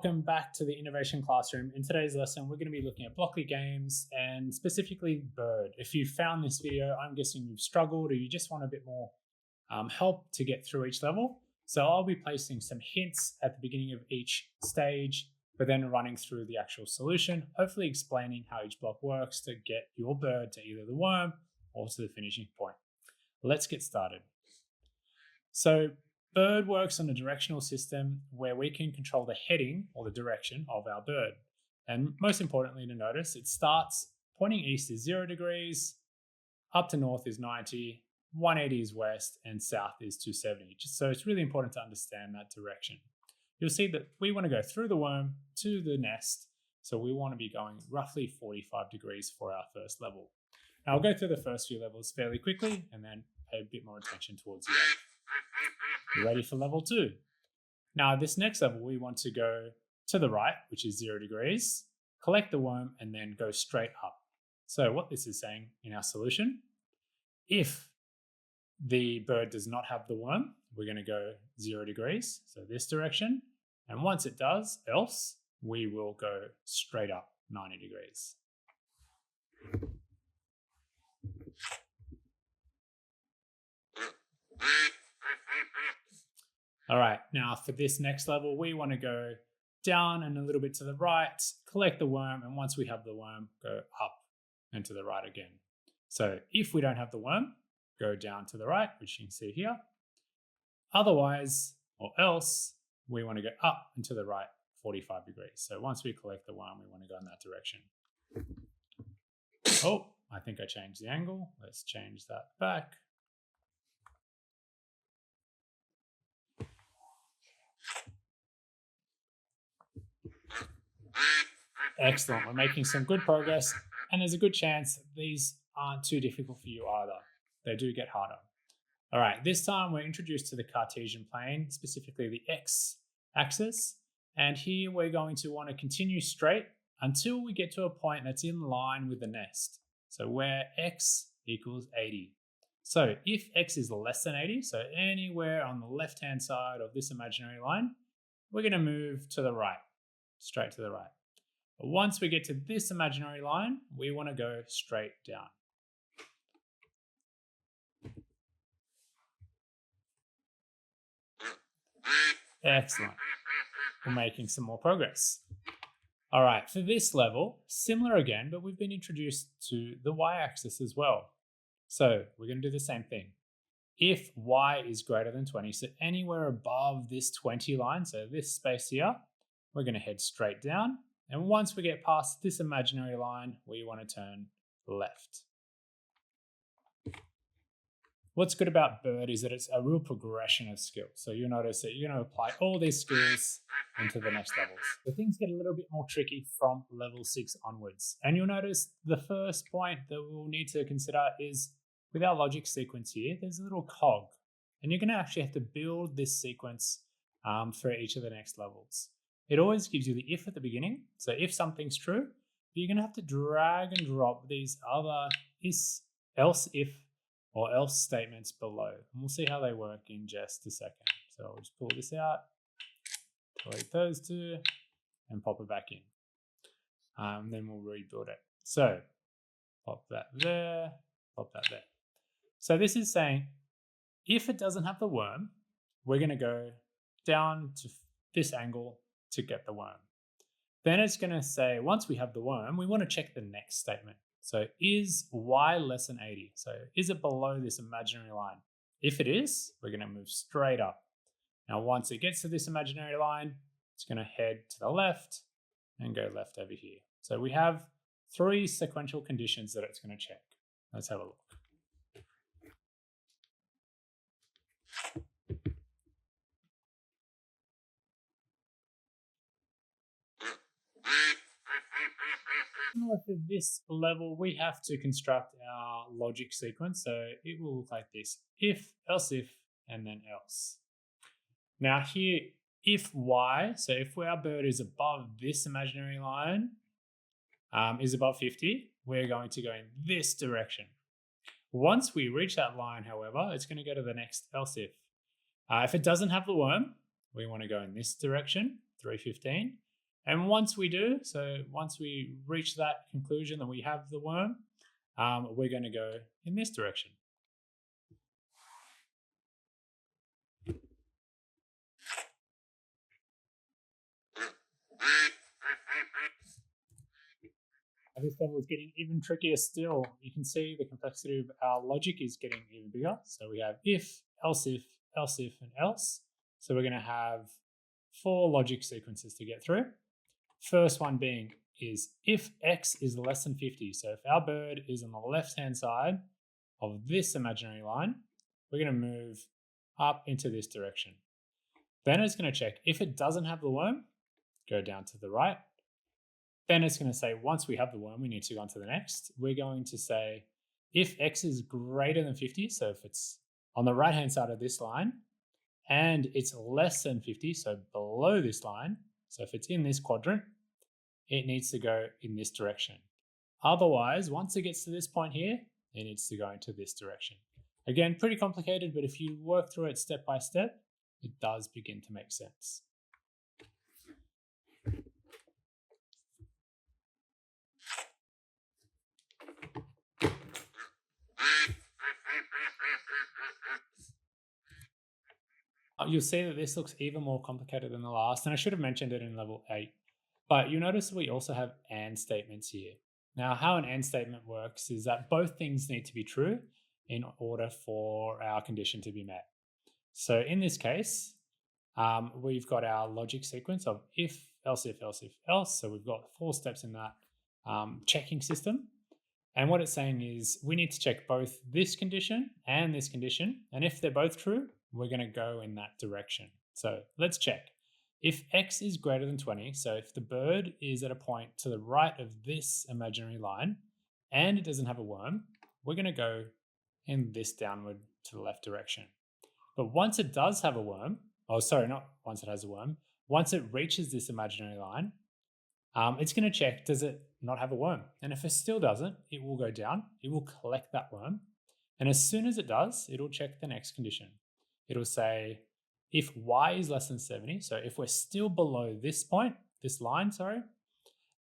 Welcome back to the Innovation Classroom. In today's lesson, we're going to be looking at Blockly games and specifically Bird. If you found this video, I'm guessing you've struggled or you just want a bit more help to get through each level. So I'll be placing some hints at the beginning of each stage, but then running through the actual solution, hopefully explaining how each block works to get your bird to either the worm or to the finishing point. Let's get started. So Bird works on a directional system where we can control the heading or the direction of our bird. And most importantly to notice, it starts pointing east is 0 degrees, up to north is 90, 180 is west, and south is 270. So it's really important to understand that direction. You'll see that we want to go through the worm to the nest. So we want to be going roughly 45 degrees for our first level. Now I'll go through the first few levels fairly quickly and then pay a bit more attention towards the end. Ready for level 2. Now this next level, we want to go to the right, which is 0 degrees, collect the worm, and then go straight up. So what this is saying in our solution, if the bird does not have the worm, we're going to go 0 degrees, so this direction. And once it does, else, we will go straight up 90 degrees. All right, now for this next level, we want to go down and a little bit to the right, collect the worm, and once we have the worm, go up and to the right again. So if we don't have the worm, go down to the right, which you can see here. Otherwise, or else, we want to go up and to the right 45 degrees. So once we collect the worm, we want to go in that direction. Oh, I think I changed the angle. Let's change that back. Excellent, we're making some good progress, and there's a good chance these aren't too difficult for you either. They do get harder. All right, this time we're introduced to the Cartesian plane, specifically the x-axis, and here we're going to want to continue straight until we get to a point that's in line with the nest. So where x equals 80. So if x is less than 80, so anywhere on the left-hand side of this imaginary line, we're going to move to the right, straight to the right. But once we get to this imaginary line, we want to go straight down. Excellent. We're making some more progress. All right, for this level, similar again, but we've been introduced to the y-axis as well. So we're going to do the same thing. If y is greater than 20, so anywhere above this 20 line, so this space here, we're going to head straight down. And once we get past this imaginary line, we want to turn left. What's good about Bird is that it's a real progression of skills. So you'll notice that you're going to apply all these skills into the next levels. So things get a little bit more tricky from level 6 onwards. And you'll notice the first point that we'll need to consider is with our logic sequence here, there's a little cog. And you're going to actually have to build this sequence for each of the next levels. It always gives you the if at the beginning. So if something's true, you're going to have to drag and drop these other else if or else statements below. And we'll see how they work in just a second. So I'll just pull this out, delete those two, and pop it back in. Then we'll rebuild it. So pop that there, pop that there. So this is saying if it doesn't have the worm, we're going to go down to this angle to get the worm. Then it's going to say, once we have the worm, we want to check the next statement. So is y less than 80? So is it below this imaginary line? If it is, we're going to move straight up. Now, once it gets to this imaginary line, it's going to head to the left and go left over here. So we have 3 sequential conditions that it's going to check. Let's have a look. For this level, we have to construct our logic sequence. So it will look like this: if, else if, and then else. Now here, if y, so if our bird is above this imaginary line, is above 50, we're going to go in this direction. Once we reach that line, however, it's going to go to the next else if. If it doesn't have the worm, we want to go in this direction, 315. And once we do, so once we reach that conclusion that we have the worm, we're going to go in this direction. This level is getting even trickier still. You can see the complexity of our logic is getting even bigger. So we have if, else if, and else. So we're going to have 4 logic sequences to get through. First one being is if x is less than 50. So if our bird is on the left-hand side of this imaginary line, we're going to move up into this direction. Then it's going to check if it doesn't have the worm, go down to the right. Then it's going to say once we have the worm, we need to go on to the next. We're going to say if x is greater than 50, so if it's on the right-hand side of this line, and it's less than 50, so below this line, so if it's in this quadrant, it needs to go in this direction. Otherwise, once it gets to this point here, it needs to go into this direction. Again, pretty complicated, but if you work through it step by step, it does begin to make sense. You'll see that this looks even more complicated than the last, and I should have mentioned it in level 8. But you'll notice we also have AND statements here. Now, how an AND statement works is that both things need to be true in order for our condition to be met. So in this case, we've got our logic sequence of if, else if, else if, else. So we've got 4 steps in that checking system. And what it's saying is we need to check both this condition. And if they're both true, we're going to go in that direction. So let's check. If x is greater than 20, so if the bird is at a point to the right of this imaginary line and it doesn't have a worm, we're going to go in this downward to the left direction. But once it does have a worm, not once it has a worm, once it reaches this imaginary line, it's going to check, does it not have a worm? And if it still doesn't, it will go down. It will collect that worm. And as soon as it does, it'll check the next condition. It'll say, if y is less than 70, so if we're still below this point, this line,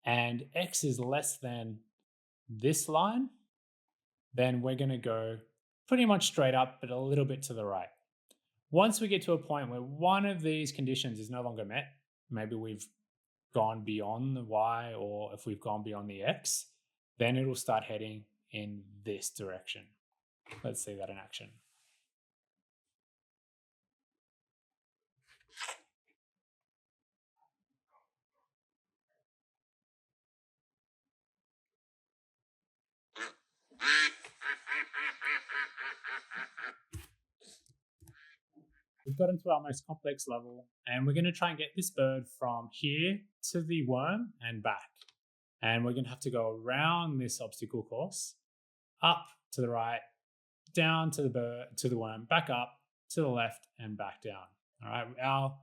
and x is less than this line, then we're going to go pretty much straight up, but a little bit to the right. Once we get to a point where one of these conditions is no longer met, maybe we've gone beyond the y, or if we've gone beyond the x, then it'll start heading in this direction. Let's see that in action. We've got into our most complex level, and we're going to try and get this bird from here to the worm and back. And we're going to have to go around this obstacle course, up to the right, down to the worm, back up, to the left, and back down. All right, our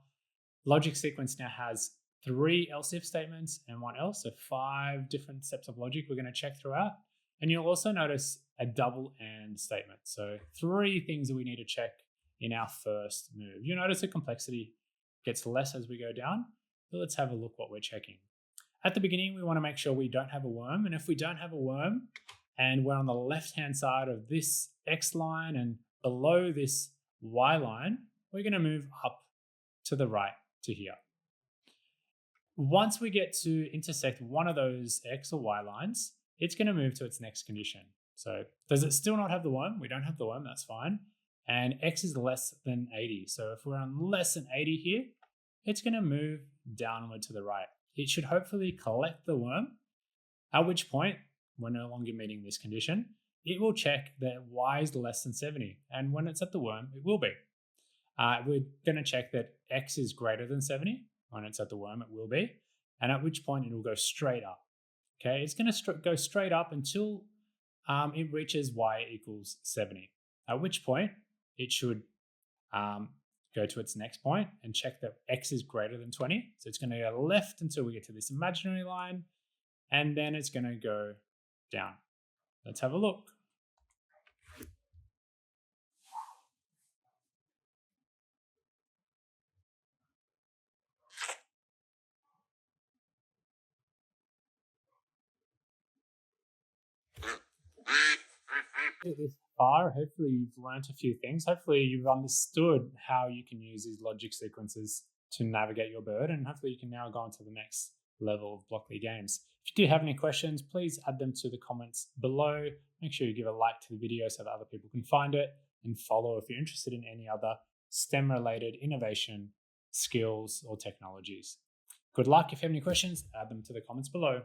logic sequence now has 3 else if statements and 1 else, so 5 different steps of logic we're going to check throughout. And you'll also notice a double AND statement. So 3 things that we need to check in our first move. You'll notice the complexity gets less as we go down. So let's have a look what we're checking. At the beginning, we want to make sure we don't have a worm. And if we don't have a worm and we're on the left-hand side of this X line and below this Y line, we're going to move up to the right to here. Once we get to intersect one of those X or Y lines, it's going to move to its next condition. So does it still not have the worm? We don't have the worm, that's fine. And X is less than 80. So if we're on less than 80 here, it's going to move downward to the right. It should hopefully collect the worm, at which point we're no longer meeting this condition. It will check that Y is less than 70. And when it's at the worm, it will be. We're going to check that X is greater than 70. When it's at the worm, it will be. And at which point it will go straight up. Okay, it's going to go straight up until it reaches Y equals 70. At which point it should go to its next point and check that X is greater than 20. So it's going to go left until we get to this imaginary line, and then it's going to go down. Let's have a look. this far, hopefully you've learnt a few things. Hopefully you've understood how you can use these logic sequences to navigate your bird, and hopefully you can now go on to the next level of Blockly games. If you do have any questions, please add them to the comments below. Make sure you give a like to the video so that other people can find it, and follow if you're interested in any other STEM related innovation, skills, or technologies. Good luck. If you have any questions, add them to the comments below.